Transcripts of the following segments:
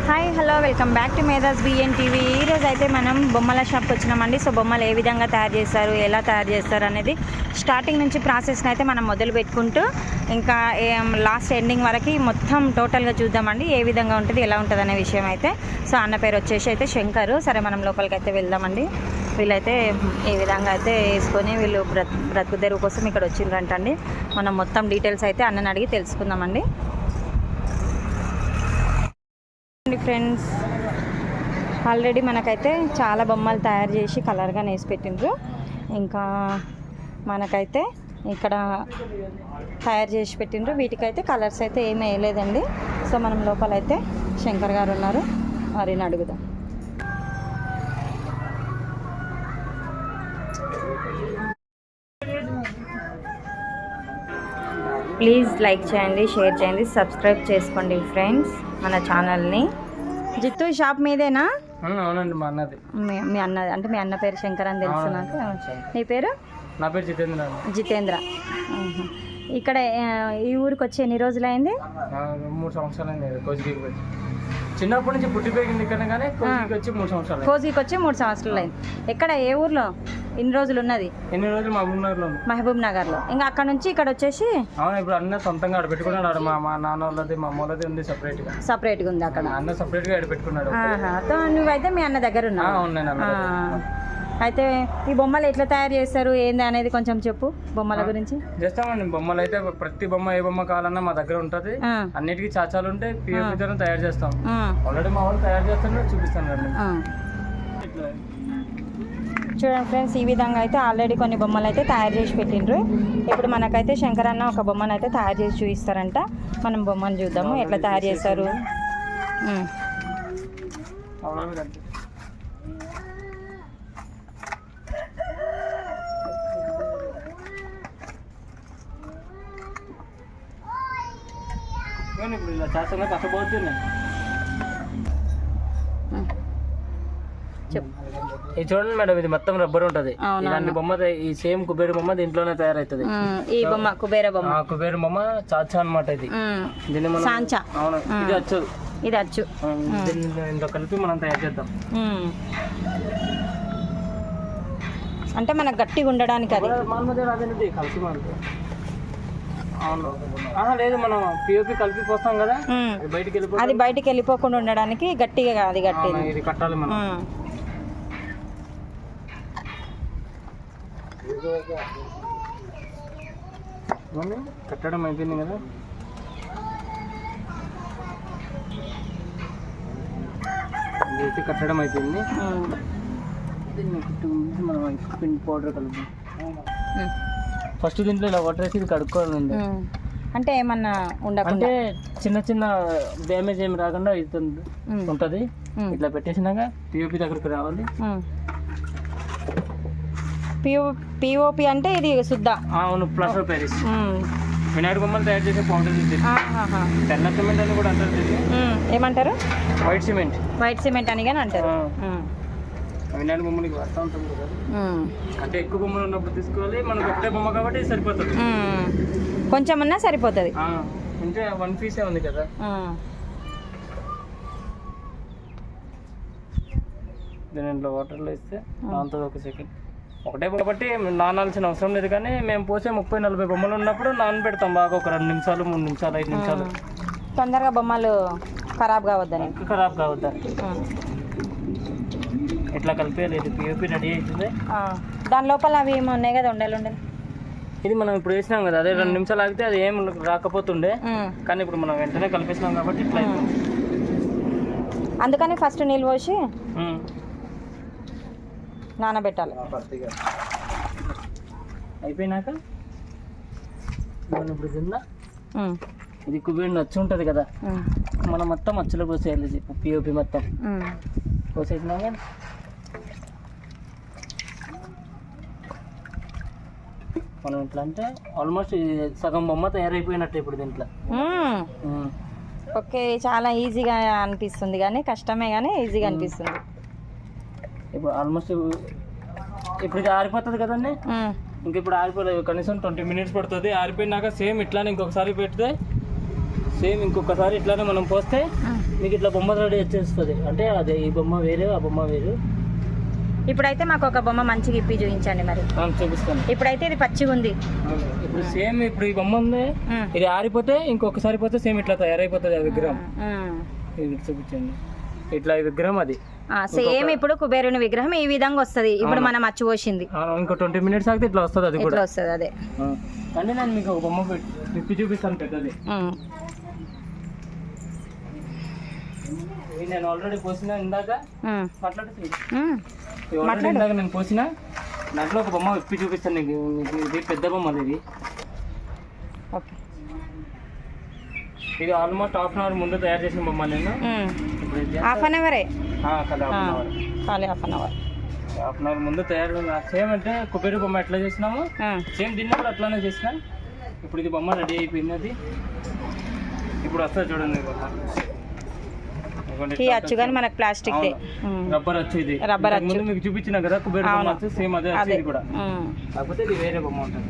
Hi hello welcome back to Medhas B N TV. ఈరోజు అయితే మనం బొమ్మల షాప్కి వచ్చినామండి. సో బొమ్మలు ఏ విధంగా తయారు చేస్తారు, ఎలా తయారు చేస్తారు అనేది స్టార్టింగ్ నుంచి ప్రాసెస్ని అయితే మనం మొదలు పెట్టుకుంటూ ఇంకా లాస్ట్ ఎండింగ్ వరకు మొత్తం టోటల్గా చూద్దామండి. ఏ విధంగా ఉంటుంది, ఎలా ఉంటుంది అనే విషయం అయితే. సో అన్న పేరు వచ్చేసి అయితే శంకర్. సరే మనం లోపలికి అయితే వెళ్దామండి. వీళ్ళైతే ఏ విధంగా అయితే వేసుకొని వీళ్ళు బ్రతుకు తెరువు కోసం ఇక్కడ వచ్చిండ్రంటండి. మనం మొత్తం డీటెయిల్స్ అయితే అన్నని అడిగి తెలుసుకుందామండి. ఫ్రెండ్స్, ఆల్రెడీ మనకైతే చాలా బొమ్మలు తయారు చేసి కలర్గా నేసి పెట్టిండ్రు. ఇంకా మనకైతే ఇక్కడ తయారు చేసి పెట్టిండ్రు. వీటికైతే కలర్స్ అయితే ఏమీ వేయలేదండి. సో మనం లోపలైతే శంకర్ గారు ఉన్నారు, వారిని అడుగుదాం. ప్లీజ్ లైక్ చేయండి, షేర్ చేయండి, సబ్స్క్రైబ్ చేసుకోండి ఫ్రెండ్స్ మన ఛానల్ని. జిత్తు షాప్ మీదేనా? అవునండి, మా అన్నది. మీ అన్నది అంటే మీ అన్న పేరు శంకర్ అని తెలుసు నాకు. నీ పేరు? నా పేరు జితేంద్ర. జితేంద్ర. ఇక్కడ ఈ ఊరికి వచ్చి ఎన్ని రోజులు అయింది? 3 సంవత్సరాలు అయింది. కోజికి చిన్నప్పటి నుంచి పుట్టి పెరిగింది ఇక్కడ, కానీ కోజికి వచ్చి 3 సంవత్సరాలు. కోజికి వచ్చి 3 సంవత్సరాలు అయింది. ఎక్కడ, ఏ ఊర్లో ఇన్ని రోజులు ఉన్నది? ఎన్ని రోజులు మహబూబ్ నగర్లో. ఇంకా అక్కడ నుంచి ఇక్కడ వచ్చేసి అవును, ఇప్పుడు అన్న సొంతంగా ఆడ పెట్టుకున్నాడు. మా నాన్న వాళ్ళది, మా అమ్మ వాళ్ళది ఉంది సపరేట్గా ఉంది అక్కడ. అన్న సపరేట్గా ఆడ పెట్టుకున్నాడు. నువ్వైతే మీ అన్న దగ్గర ఉన్నావు. అయితే ఈ బొమ్మలు ఎట్లా తయారు చేస్తారు ఏంది అనేది కొంచెం చెప్పు, బొమ్మల గురించి. చేస్తామండి. బొమ్మలు అయితే ప్రతి బొమ్మ ఏ బొమ్మ కావాలన్నా మా దగ్గర ఉంటుంది. అన్నిటికీ చాచాలు ఉంటాయి. పిఓపితో తయారు చేస్తాం. ఆల్రెడీ మా వాళ్ళు తయారు చేస్తాను, చూపిస్తాను రండి. చూడండి ఫ్రెండ్స్, ఈ విధంగా అయితే ఆల్రెడీ కొన్ని బొమ్మలు అయితే తయారు చేసి పెట్టిండ్రు. ఇప్పుడు మనకైతే శంకర్ అన్న ఒక బొమ్మను అయితే తయారు చేసి చూపిస్తారంట. మనం బొమ్మను చూద్దాము ఎట్లా తయారు చేస్తారు. ఇప్పుడు ఇలా చేస్తాను, కష్టపోతుంది. ఇది చూడండి మేడం, ఇది మొత్తం రబ్బర్ ఉంటది. ఇలాంటి బొమ్మ, ఈ సేమ్ కుబేర బొమ్మ దీంట్లోనే తయారైతుంది. ఈ బొమ్మ కుబేర బొమ్మ చాచా అనమాట. ఇది దీన్ని మనం అవును, ఇది అచ్చు. ఇది అచ్చు. దీంట్లో కలిపి మనం తయారు చేద్దాం. అంటే మనకు గట్టిగా ఉండడానికి అది కలిసి లేదు, మనం పిఓపి కలిపి పోస్తాం కదా, అది బయటికి వెళ్ళిపోకుండా ఉండడానికి గట్టిగా అది గట్టి ఇది కట్టాలి మనం. కట్టడం అయిపోయింది కదా. ఇది కట్టడం అయిపోయింది. మనం పిండి పౌడర్ కలుపుతాం. ఫస్ట్ దీంట్లో ఇలా వాటర్ వేసి ఇది కడుక్కోవాలండి. అంటే ఏమన్నా ఉండకుంటే చిన్న చిన్న డ్యామేజ్ ఏమి రాకుండా ఉంటుంది. ఇట్లా పెట్టేసినాక పిఓపి దగ్గరికి రావాలి. పిఓపి అంటే ఇది శుద్ధ. అవును, ప్లాస్టర్ ఆఫ్ ప్యారిస్. వినాయక బొమ్మలు తయారు చేసే పౌడర్. తెల్ల సిమెంట్ అని కూడా అంటారు. ఏమంటారు? వైట్ సిమెంట్ అని కానీ అంటారు. వినాయక బొమ్మలకి వస్తూ ఉంటుంది కదా, అంటే ఎక్కువ బొమ్మలు ఉన్నప్పుడు తీసుకోవాలి. మనకు ఒకటే బొమ్మ కాబట్టి సరిపోతుంది. కొంచెం ఉన్నా సరిపోతుంది. అంటే 1 పీసే ఉంది కదా. దీంట్లో వాటర్లో ఇస్తే దాంతో ఒక సెకండ్ ఒకటే కాబట్టి నానాల్సిన అవసరం లేదు. కానీ మేము పోసే 30-40 బొమ్మలు ఉన్నప్పుడు నానబెడతాం బాగా, ఒక 2 నిమిషాలు 3 నిమిషాలు 5 నిమిషాలు. తొందరగా బొమ్మలు ఖరాబ్ కావద్దని. ఇట్లా కలిపేది పిఓపి రెడీ అవుతుంది. దాని లోపల అవి ఏమి ఉన్నాయి కదా, ఉండలు. ఇది మనం ఇప్పుడు వేసినాం కదా, అదే 2 నిమిషాలు ఆగితే అది ఏం రాకపోతుండే. కానీ ఇప్పుడు మనం వెంటనే కలిపేసినాం కాబట్టి ఇట్లా అందుకని ఫస్ట్ నీళ్ళు పోసి నానబెట్టాలి. అయిపోయినాక మనం ఇప్పుడు తిన్నా ఇది కుబేరు అచ్చు ఉంటుంది కదా, మనం మొత్తం అచ్చులో పోసేయాలి. పిఓపి మొత్తం పోసేసినాక మనం ఇట్లా అంటే ఆల్మోస్ట్ సగం బొమ్మ తయారైపోయినట్టు ఇప్పుడు దీంట్లో. ఓకే, చాలా ఈజీగా అనిపిస్తుంది కానీ కష్టమే కానీ ఈజీగా అనిపిస్తుంది. ఇప్పుడు ఆల్మోస్ట్ ఇప్పుడు ఇది ఆరిపోతుంది కదండి. ఇంక ఇప్పుడు ఆరిపోలేదు, కనీసం 20 minutes పడుతుంది. ఆరిపోయినాక సేమ్ ఇట్లానే ఇంకొకసారి పెడితే సేమ్ ఇంకొకసారి ఇట్లానే మనం పోస్తే మీకు ఇట్లా బొమ్మ రెడీ వచ్చేస్తుంది. అంటే అదే ఈ బొమ్మ వేరు, ఆ బొమ్మ వేరు. ఇప్పుడైతే మాకు ఒక బొమ్మ మంచిగా ఇప్పి చూపించండి మరి. చూపిస్తాను. ఇప్పుడైతే ఇది పచ్చిగా ఉంది. ఇప్పుడు సేమ్ ఇప్పుడు ఈ బొమ్మ ఉంది, ఇది ఆరిపోతే ఇంకొకసారి పోతే సేమ్ ఇట్లా తయారైపోతుంది ఆ విగ్రహం. ఇది చూపించండి, ఇట్లా ఈ విగ్రహం అది సేమ్. ఇప్పుడు కుబేరుని విగ్రహం ఈ విధంగా వస్తుంది. ఇప్పుడు మనం అచ్చు పోసింది, ఇంకో 20 minutes ఆగితే ఇట్లా వస్తుంది. అది కూడా వస్తుంది. అదే అంటే నేను మీకు ఒక బొమ్మ తిప్పి చూపిస్తాను పెద్దది. నేను ఆల్రెడీ పోసిన ఇందాక ఇందాక నేను పోసిన దాంట్లో ఒక బొమ్మ విప్పి చూపిస్తాను నీకు. ఇది పెద్ద బొమ్మ. ఇది ఇది ఆల్మోస్ట్ హాఫ్ అన్ అవర్ ముందు తయారు చేసిన బొమ్మ. నేను హాఫ్ అన్ అవరే హాఫ్ అన్ అవర్ ముందు తయారు. సేమ్ అంటే కుబేరు బొమ్మ ఎట్లా చేసినాము సేమ్ దీన్ని కూడా అట్లానే చేసిన. ఇప్పుడు ఇది బొమ్మ రెడీ అయిపోయింది. అది ఇప్పుడు వస్తుంది చూడండి. ఈ అచ్చు కానీ మనకు ప్లాస్టిక్ రబ్బర్ అచ్చు. ఇది రబ్బర్ అచ్చు ముందు మీకు చూపించిన కదా కుబేరు బొమ్మ అచ్చు, సేమ్ అదే అచ్చు ఇది కూడా. కాకపోతే ఇది వేరే బొమ్మ ఉంటుంది.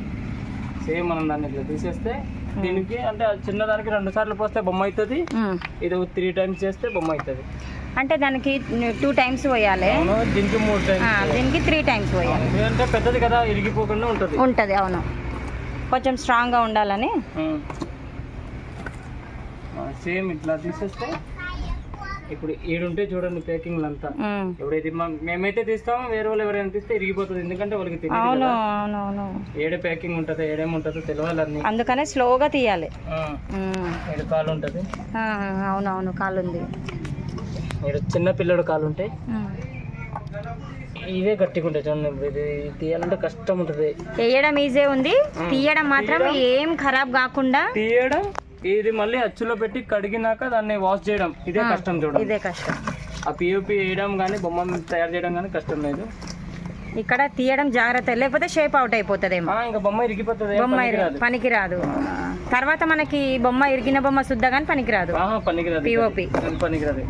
సేమ్ మనం దాన్ని ఇట్లా తీసేస్తే దీనికి అంటే చిన్నదానికి 2 సార్లు పోస్తే బొమ్మ అవుతుంది. ఇది 3 times చేస్తే బొమ్మ అవుతుంది. అంటే దానికి 2 times పోయాలి, దీనికి 3 times, దీనికి 3 times పోయాలి. అంటే పెద్దది కదా, ఇరిగిపోకుండా ఉంటుంది. అవును, కొంచెం స్ట్రాంగ్గా ఉండాలని. సేమ్ ఇట్లా తీసేస్తే ఇప్పుడు ఈడుంటే చూడండి ప్యాకింగ్ అంతా. ఎప్పుడైతే మేమైతే తీస్తామో వేరే వాళ్ళు ఎవరైనా తీస్తే ఇరిగిపోతుంది. ఎందుకంటే వాళ్ళకి తెలియదు ఏడే ప్యాకింగ్ ఉంటుంది, ఏడేముంటుందో తెలియాలి. అందుకనే స్లోగా తీయాలి. కాలు ఉంటుంది. అవునవును, కాలు ఉంది. చిన్న పిల్లడు కాలు ఉంటాయి. ఇవే గట్టిగా ఉంటాయి చూడండి. ఇది తీయాలంటే కష్టం ఉంటుంది. వేయడం ఈజీ ఉంది, తీయడం మాత్రం ఏం ఖరాబ్ కాకుండా తీయడం. ఇది మళ్ళీ అచ్చులో పెట్టి కడిగినాక దాన్ని వాష్ చేయడం ఇదే కష్టం చూడండి. ఇదే కష్టం. ఆ పిఓపి వేయడం కానీ బొమ్మ తయారు చేయడం కానీ కష్టం లేదు. ఇక్కడ తీయడం జాగ్రత్త, లేకపోతే షేప్ అవుట్ అయిపోతుందేమో. ఇంకా బొమ్మ ఇరిగిపోతుంది, బొమ్మ పనికిరాదు. తర్వాత మనకి బొమ్మ ఇరిగిన బొమ్మ శుద్ధ కానీ పనికిరాదు. పిఓపి పనికిరాదు.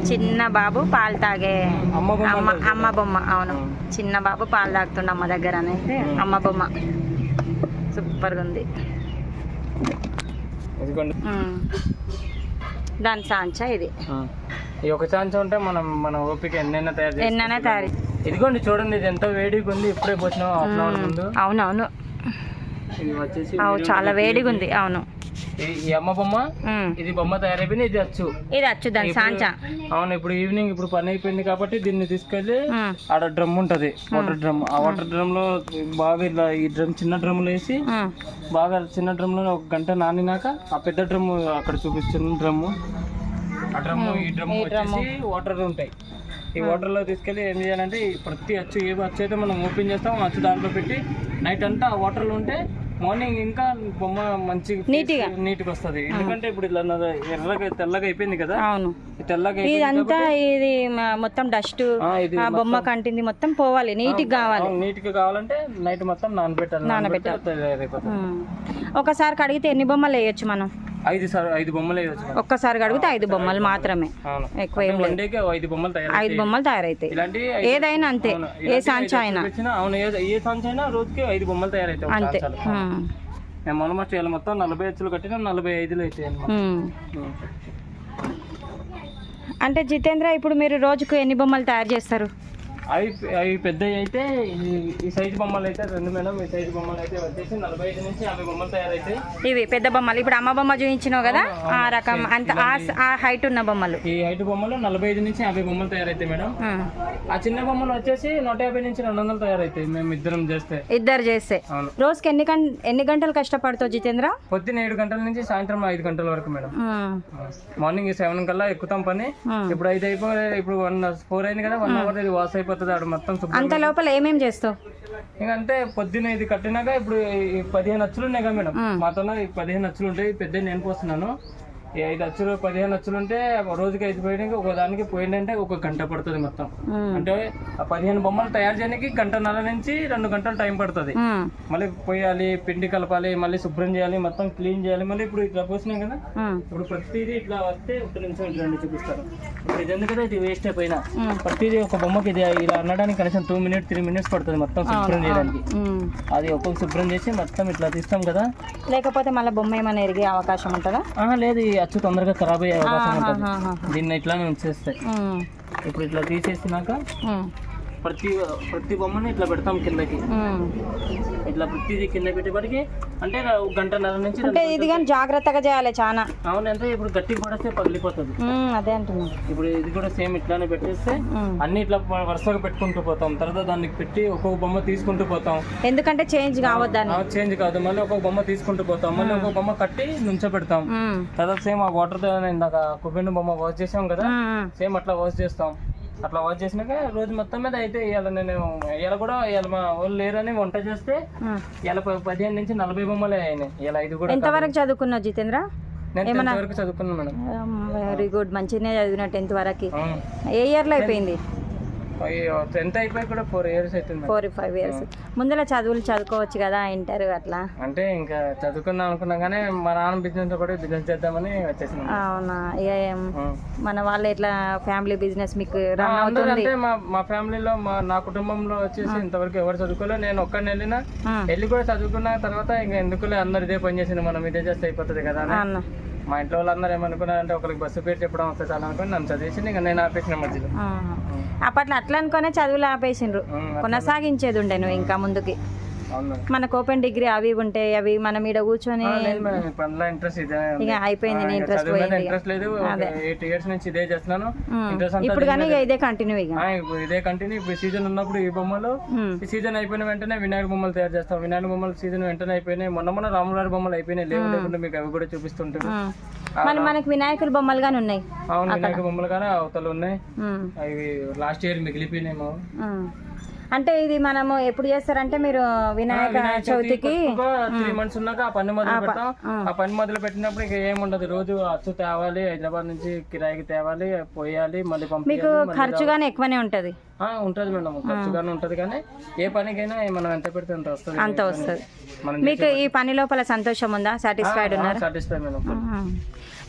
చిన్న బాబు పాలు తాగే అమ్మ బొమ్మ. అవును, చిన్న బాబు పాలు తాగుతుండ అమ్మ దగ్గర అనేది అమ్మ బొమ్మ. సూపర్గా ఉంది. దాని సాంచా ఇది. ఈ ఒక ఛాన్స్ ఉంటే మన ఓపిక ఎన్నైనా తయారు. ఇదిగోండి చూడండి, ఇది ఎంత వేడిగా ఉంది. ఇప్పుడే పోసినాం హాఫ్ అన్ అవర్ ముందు. అవునవును, ఇది వచ్చేసి చాలా వేడిగా ఉంది. అవును, ఈ అమ్మ బొమ్మ, ఇది బొమ్మ తయారైపోయింది. ఇది అచ్చు దాని సాంచా. అవును, ఇప్పుడు ఈవినింగ్ ఇప్పుడు పని అయిపోయింది కాబట్టి దీన్ని తీసుకెళ్లి ఆడ డ్రమ్ ఉంటది, వాటర్ డ్రమ్. ఆ వాటర్ డ్రమ్ లో బాగా ఇట్లా ఈ డ్రమ్ చిన్న డ్రమ్ లో వేసి బాగా చిన్న డ్రమ్ లో 1 గంట నానినాక ఆ పెద్ద డ్రమ్ అక్కడ చూపిస్తున్న డ్రమ్, ఆ డ్రమ్ ఈ డ్రమ్ వచ్చేసి వాటర్ ఉంటాయి. ఈ వాటర్ లో తీసుకెళ్లి ఏం చేయాలంటే ప్రతి అచ్చు ఏ అచ్చు అయితే మనం ఓపెన్ చేస్తాం అచ్చు దాంట్లో పెట్టి నైట్ అంతా ఆ వాటర్ లో ఉంటే మార్నింగ్ ఇంకా బొమ్మ మంచిగా నీట్గా వస్తుంది. ఎందుకంటే ఇప్పుడు ఇట్లా ఎర్రగా తెల్లగా అయిపోయింది కదా. అవును, తెల్లగా ఇదంతా ఇది మొత్తం డస్ట్ బొమ్మ కంటింది మొత్తం పోవాలి, నీట్గా కావాలి. నీట్గా కావాలంటే నైట్ మొత్తం నానబెట్టాలి. ఒకసారి కడిగితే ఎన్ని బొమ్మలు వేయొచ్చు మనం? 5 బొమ్మలు వేయచ్చు. ఒక్కసారి కడిగితే 5 బొమ్మలు మాత్రమే, ఎక్కువ ఏం లేదు. 5 బొమ్మలు తయారైతాయి. ఏదైనా అంతే, ఏ సాంచా అయినా. అవును, ఏ సాంచా అయినా రోజుకి 5 బొమ్మలు తయారైతాయి అంతే. మేము ఆల్మోస్ట్ ఇలా మొత్తం 40 అచ్చులు కట్టినా 45 అవుతాయి అన్నమాట. అంటే జితేంద్ర, ఇప్పుడు మీరు రోజుకు ఎన్ని బొమ్మలు తయారు చేస్తారు? అవి పెద్దవి అయితే ఈ సైజు బొమ్మలు అయితే 2 మేడం. ఈ సైజు బొమ్మలు అయితే వచ్చేసి 45 నుంచి 50 బొమ్మలు తయారైతాయి. ఇవి పెద్ద బొమ్మలు. ఇప్పుడు అమ్మ బొమ్మ చూపించినావు కదా, ఆ రకం అంత ఆ హైట్ ఉన్న బొమ్మలు. ఈ హైట్ బొమ్మలు 45 నుంచి 50 బొమ్మలు తయారైతాయి మేడం. ఆ చిన్న బొమ్మలు వచ్చేసి 150 నుంచి 200 తయారైతాయి మేము ఇద్దరు చేస్తే. రోజుకి ఎన్ని గంటలు కష్టపడతావు జితేంద్ర? పొద్దున్న 7 గంటల నుంచి సాయంత్రం 5 గంటల వరకు మేడం. మార్నింగ్ 7 కల్లా ఎక్కుతాం పని. ఇప్పుడు 5 అయిపోయి ఇప్పుడు 4 అయింది కదా, 1 అవర్ ఇది వాష్ అయిపోతుంది. అంత లోపల ఏమేం చేస్తావు? ఇంకంటే పొద్దున్న ఇది కట్టినాక ఇప్పుడు 15 అచ్చులు ఉన్నాయి కదా మేడం. మాతో 15 అచ్చులు ఉంటాయి. పెద్ద నేను పోస్తున్నాను. ఈ 5 అచ్చులు 15 అచ్చులు ఉంటే రోజుకి 5 పోయడానికి ఒక దానికి పోయిందంటే 1 గంట పడుతుంది మొత్తం. అంటే ఆ 15 బొమ్మలు తయారు చేయడానికి 1.5 నుంచి 2 గంటలు టైం పడుతుంది. మళ్ళీ పోయాలి, పిండి కలపాలి, మళ్ళీ శుభ్రం చేయాలి, మొత్తం క్లీన్ చేయాలి. మళ్ళీ ఇప్పుడు ఇట్లా పోసినాం కదా, ఇప్పుడు ప్రతిదీ ఇట్లా వస్తే 1 నిమిషం ఇట్లా చూపిస్తారు. ఇప్పుడు ఇది ఎందుకంటే ఇది వేస్ట్ అయిపోయినా ప్రతిదీ ఒక బొమ్మకి ఇది ఇలా అనడానికి కనీసం 2 minutes 3 minutes పడుతుంది మొత్తం శుభ్రం చేయడానికి. అది ఒక్కొక్క శుభ్రం చేసి మొత్తం ఇట్లా తీస్తాం కదా. లేకపోతే మళ్ళీ బొమ్మ ఏమైనా ఎరిగే అవకాశం ఉంటుందా? లేదు, ఈ అచ్చు తొందరగా ఖరాబ్ అయ్యే అవకాశం ఉంటుంది. దీన్ని ఇట్లానే ఉంచేస్తాయి. ఇప్పుడు ఇట్లా తీసేసినాక ప్రతి బొమ్మని ఇట్లా పెడతాం కిందకి. ఇట్లా ప్రతిదీ కింద పెట్టేపటికి అంటే 1.5 గంట నుంచి ఇది కానీ జాగ్రత్తగా చేయాలి చాలా. అవును, అంటే ఇప్పుడు గట్టిగా పడేస్తే పగిలిపోతుంది. అదే అంటున్నా. ఇప్పుడు ఇది కూడా సేమ్ ఇట్లానే పెట్టేస్తే అన్ని ఇట్లా వరుసగా పెట్టుకుంటూ పోతాం. తర్వాత దానికి పెట్టి ఒక్కొక్క బొమ్మ తీసుకుంటూ పోతాం. ఎందుకంటే చేంజ్ కావద్దని. చేంజ్ కాదు, మళ్ళీ ఒక్కొక్క బొమ్మ తీసుకుంటూ పోతాం. మళ్ళీ ఒక్కొక్క బొమ్మ కట్టి నుంచో పెడతాం. తర్వాత సేమ్ ఆ వాటర్ తో ఇందాక కుబెండు బొమ్మ వాష్ చేసాం కదా, సేమ్ అట్లా వాష్ చేస్తాం. అట్లా వాష్ చేసినాక రోజు మొత్తం మీద అయితే ఇవాళ నేను ఇవాళ కూడా ఇవాళ మా వాళ్ళు లేరని వంట చేస్తే ఇవాళ 15 నుంచి 40 బొమ్మలే అయినాయి. ఇలా ఇది కూడా. ఎంతవరకు చదువుకున్నావు జితేంద్ర? నేను 10th వరకు చదువుకున్నాను మేడం. వెరీ గుడ్, మంచిగానే చదివిన. 10th వరకు ఏ ఇయర్ లో అయిపోయింది? 10th అయిపోయి కూడా 4 years అవుతుంది. 4-5 years. ముందర చదువులు చదువుకోవచ్చు కదా, ఇంటర్ అట్లా. అంటే ఇంకా చదువుకుందాం అనుకున్నాం కానీ మా నాన్న బిజినెస్ కూడా బిజినెస్ చేద్దామని వచ్చేసినాం. అవునా? మన వాళ్ళు ఎట్లా ఫ్యామిలీ బిజినెస్ మీకు రన్ అవుతుంది? అంటే మా ఫ్యామిలీలో నా కుటుంబంలో వచ్చేసి ఇంతవరకు ఎవరు చదువుకోలేదు. నేను ఒక్కడిని వెళ్ళి కూడా చదువుకున్న తర్వాత ఇంకా ఎందుకులే అందరు ఇదే పని చేసింది, మనం ఇదే చేస్తే అయిపోతుంది కదా అని. మా ఇంట్లో వాళ్ళందరూ ఏమనుకున్నారంటే ఒకరికి బస్సు పేరు చెప్పడం వస్తే చాలా అనుకుని నన్ను చదివేసి ఇంకా నేను ఆపేసిన మధ్యలో. అప్పట్లో అట్లా అనుకునే చదువులు ఆపేసిండ్రు, కొనసాగించేది ఉండే నువ్వు ఇంకా ముందుకి. మనకు ఓపెన్ డిగ్రీ అవి ఉంటాయి, అవి మనం ఈడ కూర్చొని ఇక అయిపోయింది. నీ ఇంట్రెస్ట్ పోయింది. ఇప్పుడు కానీ ఇదే కంటిన్యూ. ఇదే కంటిన్యూ. ఇప్పుడు సీజన్ ఉన్నప్పుడు ఈ బొమ్మలు, ఈ సీజన్ అయిపోయిన వెంటనే వినాయక బొమ్మలు తయారు చేస్తాం. వినాయక బొమ్మలు సీజన్ వెంటనే అయిపోయినాయి. మొన్న రాములవారి బొమ్మలు అయిపోయినాయి. లేకుండా మీకు అవి కూడా చూపిస్తుంటారు. మనకి వినాయకుల బొమ్మలు గానీ ఉన్నాయి. అవును, వినాయక బొమ్మలు కానీ అవతలు ఉన్నాయి. అవి లాస్ట్ ఇయర్ మిగిలిపోయినాయి. అంటే ఇది మనము ఎప్పుడు చేస్తారంటే మీరు వినాయక చవితికి 3 months ఉన్నాక ఆ పని మొదలు పెడతాం. ఆ పని మొదలు పెట్టినప్పుడు ఇంకా ఏముండదు, రోజు అచ్చు తేవాలి, హైదరాబాద్ నుంచి కిరాయికి తేవాలి, పోయాలి, మళ్ళీ పంపించాలి. మీకు ఖర్చుగానే ఎక్కువనే ఉంటది? ఉంటది మేడం, ఖర్చుగానే ఉంటది. కానీ ఏ పనికైనా మనం ఎంత పెడితే అంత వస్తుంది. మీకు ఈ పని లోపల సంతోషం ఉందా? సాటిస్ఫైడ్ ఉన్నారు? Satisfied madam.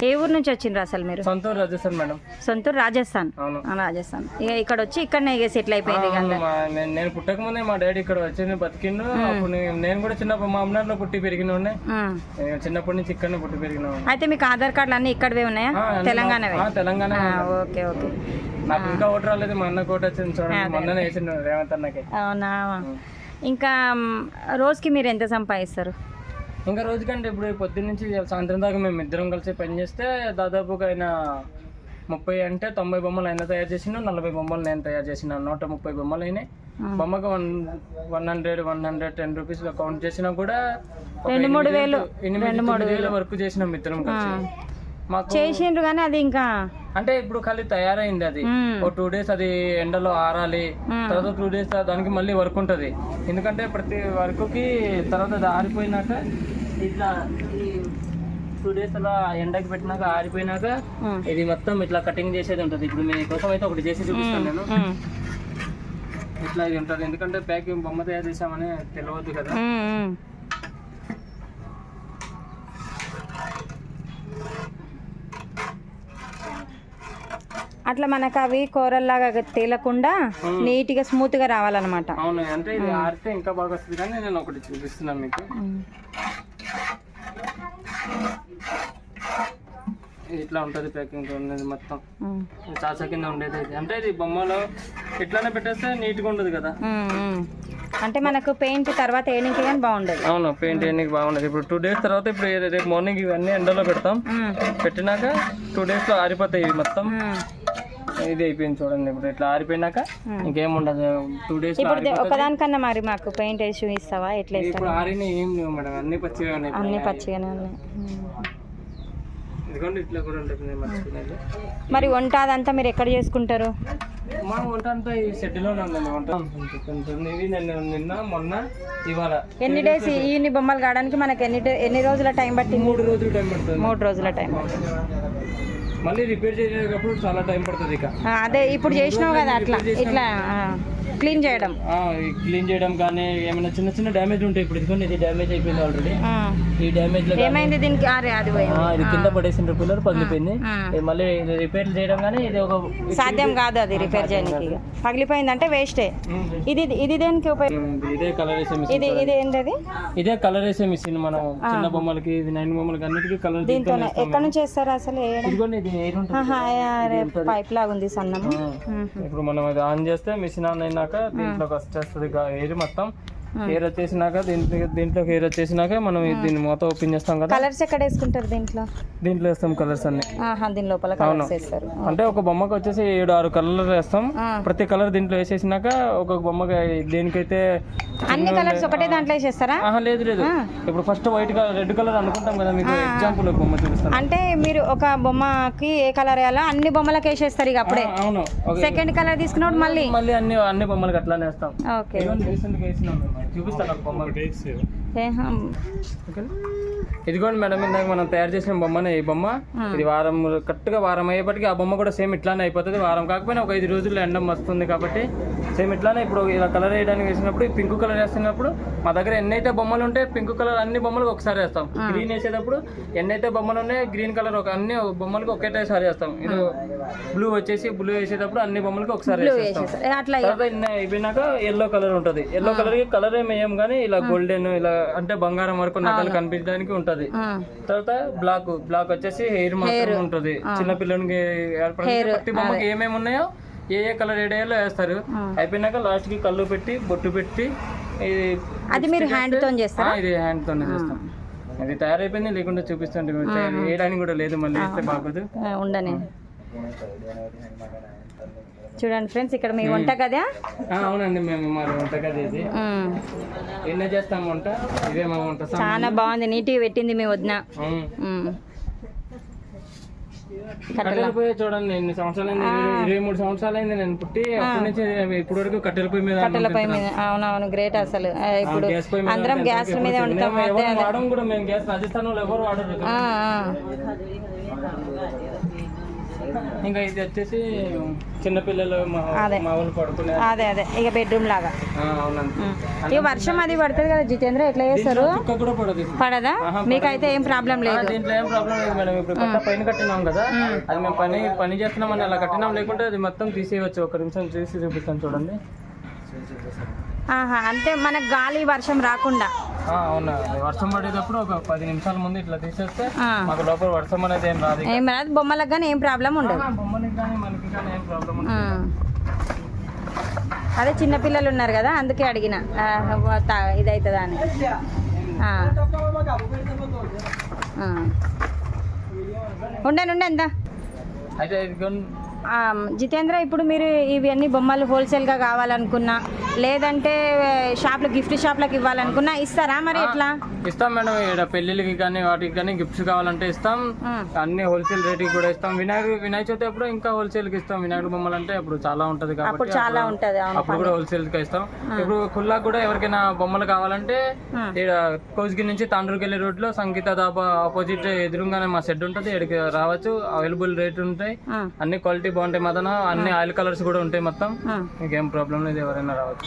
ఏ ఊరు నుంచి వచ్చిండ్రు అసలు మీరు? సొంతూరు రాజస్థాన్ మేడం. సొంతూరు రాజస్థాన్. రాజస్థాన్. ఇక ఇక్కడ వచ్చి ఇక్కడనే సెటిల్ అయిపోయింది. నేను పుట్టక ముందే మా డాడీ ఇక్కడ వచ్చి బతికిండు. అప్పుడు నేను కూడా చిన్నప్పుడు మా అమ్మలో పుట్టి పెరిగిన ఉన్నాయి. చిన్నప్పటి నుంచి ఇక్కడనే పుట్టి పెరిగిన. అయితే మీకు ఆధార్ కార్డులు అన్ని ఇక్కడవే ఉన్నాయా? తెలంగాణ. Okay okay. నాకు ఇంకా ఓటు రాలేదు. మా అన్న ఓటు వచ్చింది చూడండి, మొన్ననే వేసిండు రేవంత్ అన్నకి. అవునా? ఇంకా రోజుకి మీరు ఎంత సంపాదిస్తారు? ఇంకా రోజుకంటే ఇప్పుడు పొద్దున్న నుంచి సాయంత్రం దాకా మేము ఇద్దరం కలిసి పని చేస్తే దాదాపుగా ఆయన 30 అంటే 90 బొమ్మలు ఆయన తయారు చేసిన, 40 బొమ్మలు నేను తయారు చేసిన. 130 బొమ్మలు అయినాయి. బొమ్మకు 110 రూపీస్ కౌంట్ చేసినా కూడా 8,000 వరకు చేసినాం ఇద్దరం కలిసి. మాకు చేసిండ్రు కానీ అది ఇంకా అంటే ఇప్పుడు ఖాళీ తయారైంది. అది ఓ 2 days అది ఎండలో ఆరాలి. తర్వాత 2 days దానికి మళ్ళీ వర్క్ ఉంటుంది. ఎందుకంటే ప్రతి వర్క్కి తర్వాత అది ఆరిపోయినాక ఇట్లా 2 days అలా ఎండకి పెట్టినాక ఆరిపోయినాక ఇది మొత్తం ఇట్లా కటింగ్ చేసేది ఉంటుంది. ఇప్పుడు మీకోసం అయితే ఒకటి చేసి చూపిస్తాను నేను. ఇట్లా ఇది ఉంటుంది. ఎందుకంటే ప్యాకింగ్ బొమ్మ తయారు చేసామని తెలియదు కదా. అట్లా మనకు అవి కూరల్లాగా తేలకుండా నీట్ గా స్మూత్ గా రావాలన్నమాట. అవును, అంటే ఇది ఆడితే ఇంకా బాగా వస్తుంది. కానీ నేను ఒకటి చూపిస్తున్నాను మీకు. ఇట్లా ఉంటుంది ప్యాకింగ్ ఉన్నది మొత్తం. చాచా కింద ఉండేది. అంటే ఇది బొమ్మలో ఇట్లానే పెట్టేస్తే నీట్ గా ఉండదు కదా. అంటే మనకు పెయింట్ తర్వాత వేయడానికి కానీ బాగుండదు. అవును, పెయింట్ వేయడానికి బాగుండదు. ఇప్పుడు 2 days తర్వాత ఇప్పుడు రేపు మార్నింగ్ ఇవన్నీ ఎండలో పెడతాం. పెట్టినాక 2 days లో ఆరిపోతాయి ఇవి మొత్తం. ఇది అయిపోయింది చూడండి. ఇప్పుడు ఇట్లా ఆరిపోయినాక ఇంకేముండదు. 2 days ఒకదానికన్నా మరి మాకు పెయింట్ వేసి ఇస్తావా? ఎట్లా ఇప్పుడు ఆరిన ఏం లేవు మేడం, అన్ని పచ్చిగానే ఉన్నాయి. ఎందుకంటే ఇట్లా కూడా ఉంటుంది, నేను మర్చిపోయినది. మరి వంట అదంతా మీరు ఎక్కడ చేసుకుంటారు? మా వంట అంతా ఈ షెడ్లోనే ఉందండి. వంట ఇవి నిన్న మొన్న ఇవాళ ఎన్ని డేస్ ఈ బొమ్మలు కావడానికి మనకి ఎన్ని రోజుల టైం పట్టింది? 3 రోజులు టైం పడుతుంది. 3 రోజుల టైం. మళ్ళీ రిపేర్ చేసేటప్పుడు చాలా టైం పడుతుంది. ఇక అదే ఇప్పుడు చేసినావు కదా అట్లా ఇట్లా క్లీన్ చేయడం కానీ ఏమైనా చిన్న చిన్న డ్యామేజ్ ఉంటాయి. ఇప్పుడు ఇదిగోండి, ఇది డ్యామేజ్ అయిపోయింది ఆల్రెడీ. ఈ డ్యామేజ్ లో ఏమైంది దీనికి? ఇది కింద పడేసిన పిల్లలు పగిలిపోయింది. మళ్ళీ రిపేర్ చేయడం కానీ ఇది ఒక సాధ్యం కాదు, అది రిపేర్ చేయడానికి. పగిలిపోయింది అంటే వేస్టే. ఇది దేనికి ఉపయోగం? ఇదే కలర్ వేసే మిషన్. ఇది ఏంటది? ఇదే కలర్ వేసే మిషన్. మనం చిన్న బొమ్మలకి వినాయక బొమ్మలకి అన్నిటికీ కలర్. దీంతో ఎక్కడ నుంచి వేస్తారు అసలు? ఇదిగోండి, ఇది ఎయిర్ ఉంటుంది, పైప్ లాగా ఉంది సన్నము. ఇప్పుడు మనం అది ఆన్ చేస్తే మిషన్ ఆన్ అయినాక దీంట్లోకి వచ్చేస్తుంది ఎయిర్ మొత్తం. ఎయిర్ వచ్చేసినాక దీంట్లోకి ఎయిర్ వచ్చేసినాక మనం దీన్ని మొత్తం ఓపెన్ చేస్తాం కదా. కలర్స్ ఎక్కడ వేసుకుంటారు? దీంట్లో వేస్తాం కలర్స్ అన్ని. దీని లోపల కలర్స్ వేస్తారు. అంటే ఒక బొమ్మకి వచ్చేసి 7-6 కలర్లు వేస్తాం. ప్రతి కలర్ దీంట్లో వేసేసినాక ఒక బొమ్మకి దేనికైతే అన్ని కలర్స్ ఒకటే దాంట్లో వేసేస్తారా? లేదు. ఇప్పుడు first white colour, red colour అనుకుంటాం కదా. మీకు ఎగ్జాంపుల్ ఒక బొమ్మ చూపిస్తాను. అంటే మీరు ఒక బొమ్మకి ఏ కలర్ వేయాలో అన్ని బొమ్మలకు వేసేస్తారు ఇక అప్పుడే. అవును. సెకండ్ కలర్ తీసుకున్నప్పుడు మళ్ళీ అన్ని బొమ్మలకి అట్లానే వేస్తాం. ఓకే, చూపిస్తాను ఒక బొమ్మ. ఇదిగోండి మేడం, ఇందాక మనం తయారు చేసిన బొమ్మనే ఈ బొమ్మ. ఇది కరెక్ట్గా వారం అయ్యేపటికి ఆ బొమ్మ కూడా సేమ్ ఇట్లానే అయిపోతుంది. వారం కాకపోయినా ఒక 5 రోజుల్లో ఎండం వస్తుంది కాబట్టి సేమ్ ఇట్లానే. ఇప్పుడు ఇలా కలర్ వేయడానికి వేసినప్పుడు పింక్ కలర్ వేస్తున్నప్పుడు మా దగ్గర ఎన్నైతే బొమ్మలు ఉంటే పింక్ కలర్ అన్ని బొమ్మలకు ఒకసారి వేస్తాం. గ్రీన్ వేసేటప్పుడు ఎన్నైతే బొమ్మలు ఉన్నాయో గ్రీన్ కలర్ అన్ని బొమ్మలకు ఒకేసారి వేస్తాం. ఇది బ్లూ వచ్చేసి బ్లూ వేసేటప్పుడు అన్ని బొమ్మలకు ఒకసారి వేసేస్తాం. తర్వాత అయిపోయినాక ఎల్లో కలర్ ఉంటుంది. ఎల్లో కలర్ కి కలర్ ఏమి వేయం కానీ ఇలా గోల్డెన్, ఇలా అంటే బంగారం వరకు నగలు కనిపించడానికి ఉంటది. తర్వాత బ్లాక్ వచ్చేసి హెయిర్ మాత్రం ఉంటుంది. చిన్న పిల్లలకి ప్రతి బొమ్మకి ఏమేమి ఉన్నాయో ఏ కలర్ ఏడేలో వేస్తారు. అయిపోయినాక లాస్ట్ కి కళ్ళు పెట్టి బొట్టు పెట్టి అది మీరు హ్యాండ్ తో చేస్తారా? ఇది హ్యాండ్ తోనే చేస్తాం. అది తయారైపోయింది, లేకుండా చూపిస్తుంటే వేయడానికి కూడా లేదు, మళ్ళీ వేస్తే బాగోదు. ఉండని చూడండి ఫ్రెండ్స్, ఇక్కడ మీ వంట కదా? అవునండి, మేము మా వంట కదా. ఇది ఎన్నో చేస్తాం వంట, ఇదే మా వంట. చాలా బాగుంది, నీట్గా పెట్టింది మీ వదిన. కట్టెల పొయ్యి చూడండి, ఎన్ని సంవత్సరాలు అయింది, 23 సంవత్సరాలు అయింది నేను పుట్టి. అప్పటి నుంచి ఇప్పటి వరకు కట్టెల పొయ్యి మీద. అవునవును, గ్రేట్ అసలు. ఇప్పుడు అందరం గ్యాస్ మీద వండుతాం. వాడడం కూడా మేము గ్యాస్, రాజస్థాన్ వాళ్ళు ఎవరు వాడరు. ఇంకా ఇది వచ్చేసి చిన్నపిల్లలు మా వాళ్ళు పడుకునే అదే ఇక బెడ్రూమ్ లాగా. ఇక వర్షం అది పడుతుంది కదా జితేంద్ర, ఎట్లా చేస్తారు? పడదా? మీకైతే ఏం ప్రాబ్లం లేదు? దీంట్లో ఏం ప్రాబ్లం లేదు మేడం. ఇప్పుడు కొత్త పైన కట్టినాం కదా, అది మేము పని చేస్తున్నాం అని అలా కట్టినాం. లేకుంటే అది మొత్తం తీసేయవచ్చు. ఒక నిమిషం తీసి చూపిస్తాను చూడండి. అంటే మనకు గాలి వర్షం రాకుండా. అవునా, వర్షం పడేటప్పుడు ఒక 10 నిమిషాల ముందు ఇట్లా తీసేస్తే మాకు లోపల వర్షం అనేది ఏం రాదు. బొమ్మలకు కానీ ఏం ప్రాబ్లం ఉండదు. బొమ్మలకు కానీ మనకి కానీ ఏం ప్రాబ్లం ఉండదు. అదే చిన్నపిల్లలు ఉన్నారు కదా, అందుకే అడిగిన ఇదవుతుందా అని. ఉండండి ఎంత అయితే జితేంద్ర, ఇప్పుడు మీరు ఇవన్నీ బొమ్మలు హోల్సేల్గా కావాలనుకున్నా, లేదంటే షాప్లో గిఫ్ట్ షాప్లకు ఇవ్వాలనుకున్నా ఇస్తారా? మరి ఎట్లా? ఇస్తాం మేడం. ఇక్కడ పెళ్లిళ్ళకి కానీ వాటికి కానీ గిఫ్ట్స్ కావాలంటే ఇస్తాం. అన్ని హోల్సేల్ రేట్కి కూడా ఇస్తాం. వినాయక చవితి అప్పుడు ఇంకా హోల్సేల్కి ఇస్తాం. వినాయకుడు బొమ్మలు అంటే అప్పుడు చాలా ఉంటుంది కాబట్టి చాలా ఉంటుంది, అప్పుడు కూడా హోల్సేల్కి ఇస్తాం. ఇప్పుడు కుల్లాకు కూడా ఎవరికైనా బొమ్మలు కావాలంటే ఇక్కడ కోజ్గిరి నుంచి తాండ్రూకి వెళ్ళే రోడ్లో సంగీత దాబా ఆపోజిట్ ఎదురుగానే మా షెడ్ ఉంటుంది. ఇక్కడికి రావచ్చు. అవైలబుల్ రేట్ ఉంటాయి, అన్ని క్వాలిటీ బాగుంటాయి. మదన అన్ని ఆయిల్ కలర్స్ కూడా ఉంటాయి. మొత్తం మీకేం ప్రాబ్లం లేదు, ఎవరైనా రావచ్చు.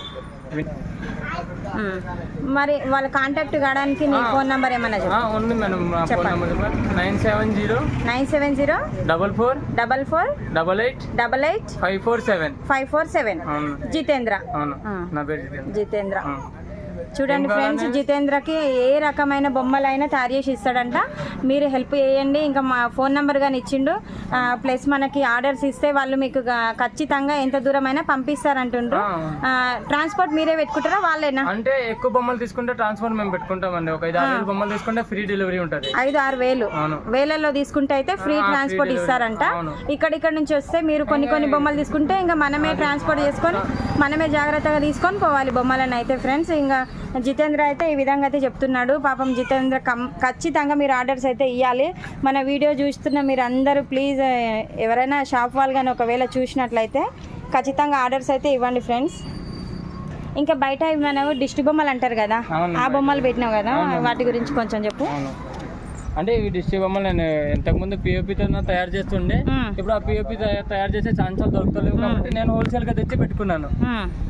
మరి వాళ్ళ కాంటాక్ట్ కావడానికి నీ ఫోన్ నంబర్ ఏమన్నా ఉంది మేడం. Phone number 970 44 88 547. జితేంద్ర. నా పేరు జితేంద్ర. చూడండి ఫ్రెండ్స్, జితేంద్రకి ఏ రకమైన బొమ్మలైనా తయారు చేసి ఇస్తాడంట. మీరు హెల్ప్ చేయండి. ఇంకా మా ఫోన్ నెంబర్ కానీ ఇచ్చిండు. ప్లస్ మనకి ఆర్డర్స్ ఇస్తే వాళ్ళు మీకు ఖచ్చితంగా ఎంత దూరమైనా పంపిస్తారంటుండ్రు. ట్రాన్స్పోర్ట్ మీరే పెట్టుకుంటారా వాళ్ళేనా? అంటే ఎక్కువ బొమ్మలు తీసుకుంటే ట్రాన్స్పోర్ట్ మేము పెట్టుకుంటామండి. ఒక 5-6 బొమ్మలు తీసుకుంటే ఫ్రీ డెలివరీ ఉంటుంది. 5-6 వేలలో తీసుకుంటే అయితే ఫ్రీ ట్రాన్స్పోర్ట్ ఇస్తారంట. ఇక్కడ నుంచి వస్తే మీరు కొన్ని బొమ్మలు తీసుకుంటే ఇంకా మనమే ట్రాన్స్పోర్ట్ చేసుకొని మనమే జాగ్రత్తగా తీసుకొని పోవాలి బొమ్మలను అయితే ఫ్రెండ్స్. ఇంకా జితేంద్ర అయితే ఈ విధంగా అయితే చెప్తున్నాడు. పాపం జితేంద్ర ఖచ్చితంగా మీరు ఆర్డర్స్ అయితే ఇవ్వాలి. మన వీడియో చూస్తున్న మీరు అందరూ ప్లీజ్ ఎవరైనా షాప్ వాళ్ళు కానీ ఒకవేళ చూసినట్లయితే ఖచ్చితంగా ఆర్డర్స్ అయితే ఇవ్వండి ఫ్రెండ్స్. ఇంకా బయట మనం దిష్టి బొమ్మలు అంటారు కదా, ఆ బొమ్మలు పెట్టినావు కదా, వాటి గురించి కొంచెం చెప్పు. అంటే ఈ దిష్టి బొమ్మలు నేను ఇంతకుముందు పిఓపితో తయారు చేస్తుండే, ఇప్పుడు ఆ పిఓపి తయారు చేసే ఛాన్సులు దొరుకుతలేవు కాబట్టి నేను హోల్సేల్ గా తెచ్చి పెట్టుకున్నాను.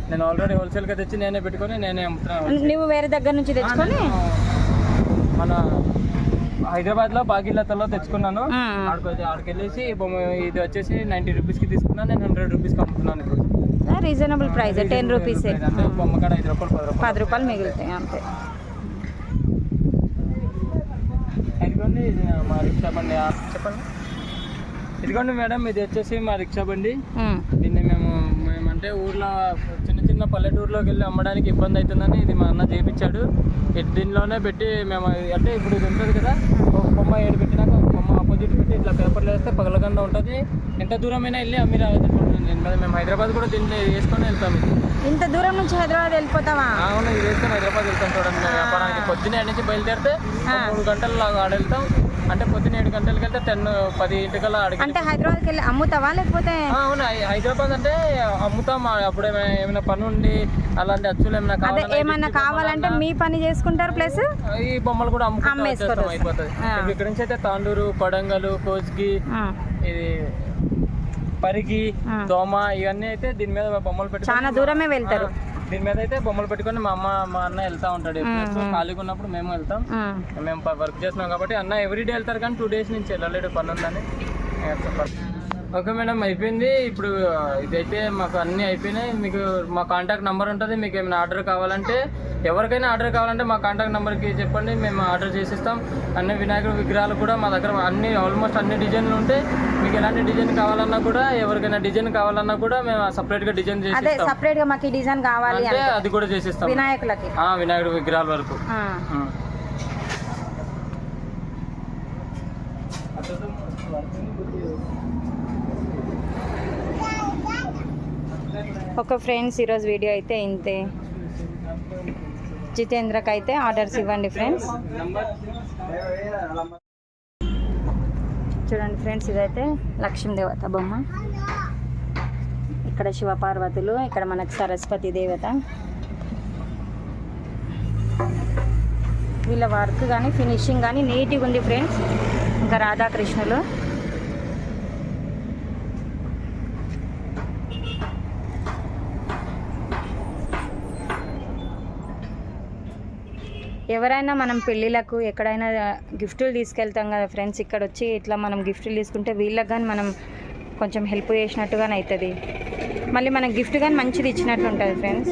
నేను ఆల్రెడీ హోల్సేల్ గా తెచ్చి నేనే పెట్టుకొని నేనే అమ్ముతున్నాను. నువ్వు వేరే దగ్గర నుంచి తెచ్చుకొని మన హైదరాబాద్ లో బాగిల్లతలో తెచ్చుకున్నాను. ఆడికి వెళ్ళేసి ఇది వచ్చేసి 90 రూపీస్ కి తీసుకున్నాను. నేను 100 రూపీస్ కి అమ్ముతున్నాను ఇప్పుడు. Reasonable price, 10 rupees. అంటే బొమ్మ కాడ 5 రూపాయలు 10 రూపాయలు మిగులుతాయి అంతే. ఇదిగోండి మా రిక్షా బండి. చెప్పండి. ఇదిగోండి మేడం, ఇది వచ్చేసి మా రిక్షా బండి. దీన్ని మేమంటే ఊర్లో చిన్న పల్లెటూరులోకి వెళ్ళి అమ్మడానికి ఇబ్బంది అవుతుందని ఇది మా అన్న చేయించాడు. దీనిలోనే పెట్టి మేము అంటే ఇప్పుడు ఇది ఉంటుంది కదా, ఒక బొమ్మ ఏడు పెట్టినాక ఒక బొమ్మ ఆపోజిట్ పెట్టి ఇట్లా పేపర్లు వేస్తే పగలకుండా ఉంటుంది. ఎంత దూరమైనా వెళ్ళి అమ్మి రావచ్చు. మేము హైదరాబాద్ కూడా దీన్ని వేసుకొని వెళ్తాం. ఇంత దూరం నుంచి హైదరాబాద్ వెళ్ళిపోతావా? అవును, ఇది వేసుకొని హైదరాబాద్ వెళ్తాం. చూడండి, మేము వ్యాపారానికి పొద్దున్నే నుంచి బయలుదేరితే 3 గంటల లాగా ఆడ వెళ్తాం. అంటే పొద్దున్న 7 గంటలకి వెళ్తే 10-10 ఇంటికల్లా ఆడికి. అంటే హైదరాబాద్కి వెళ్ళి అమ్ముతావా లేకపోతే? అవును, హైదరాబాద్ అంటే అమ్ముతాం. అప్పుడు ఏమైనా పని ఉండి అలాంటి అచ్చులు ఏమైనా కావాలంటే మీ పని చేసుకుంటారు, ప్లస్ ఈ బొమ్మలు కూడా అమ్ముకుంటాం, అయిపోతుంది. ఇక్కడ నుంచి అయితే తాండూరు, కొడంగల్, కోస్గి, ఇది పరిగి, దోమ, ఇవన్నీ అయితే దీని మీద బొమ్మలు పెట్టి చాలా దూరమే వెళ్తారు. దీని మీద అయితే బొమ్మలు పెట్టుకొని మా అన్న వెళ్తా ఉంటాడు. ఖాళీగా ఉన్నప్పుడు మేము వెళ్తాం. మేము వర్క్ చేస్తున్నాం కాబట్టి అన్న ఎవ్రీడే వెళ్తారు, కానీ 2 డేస్ నుంచి వెళ్ళలేడు, పని ఉందని. ఓకే మేడం, అయిపోయింది. ఇప్పుడు ఇదైతే మాకు అన్నీ అయిపోయినాయి. మీకు మా కాంటాక్ట్ నెంబర్ ఉంటుంది. మీకు ఏమైనా ఆర్డర్ కావాలంటే, ఎవరికైనా ఆర్డర్ కావాలంటే మా కాంటాక్ట్ నెంబర్కి చెప్పండి, మేము ఆర్డర్ చేసిస్తాం. అన్ని వినాయకుడి విగ్రహాలు కూడా మా దగ్గర ఆల్మోస్ట్ అన్ని డిజైన్లు ఉంటాయి. మీకు ఎలాంటి డిజైన్ కావాలన్నా కూడా, ఎవరికైనా డిజైన్ కావాలన్నా కూడా మేము సపరేట్గా డిజైన్ చేసి సపరేట్గా మాకు డిజైన్ కావాలి అంటే అది కూడా చేసిస్తాం వినాయకులకి, వినాయకుడి విగ్రహాల వరకు. ఓకే ఫ్రెండ్స్, ఈరోజు వీడియో అయితే ఇంతే. జితేంద్రకి అయితే ఆర్డర్స్ ఇవ్వండి ఫ్రెండ్స్. చూడండి ఫ్రెండ్స్, ఇదైతే లక్ష్మీదేవత బొమ్మ, ఇక్కడ శివపార్వతులు, ఇక్కడ మనకు సరస్వతి దేవత. వీళ్ళ వర్క్ కానీ ఫినిషింగ్ కానీ నీట్గా ఉంది ఫ్రెండ్స్. ఇంకా రాధాకృష్ణులు. ఎవరైనా మనం పెళ్ళిళ్ళకు ఎక్కడైనా గిఫ్టులు తీసుకెళ్తాం కదా ఫ్రెండ్స్, ఇక్కడ వచ్చి ఇట్లా మనం గిఫ్టులు తీసుకుంటే వీళ్ళకి కానీ మనం కొంచెం హెల్ప్ చేసినట్టుగానే అవుతుంది. మళ్ళీ మనకు గిఫ్ట్ కానీ మంచిది ఇచ్చినట్లు ఉంటుంది ఫ్రెండ్స్.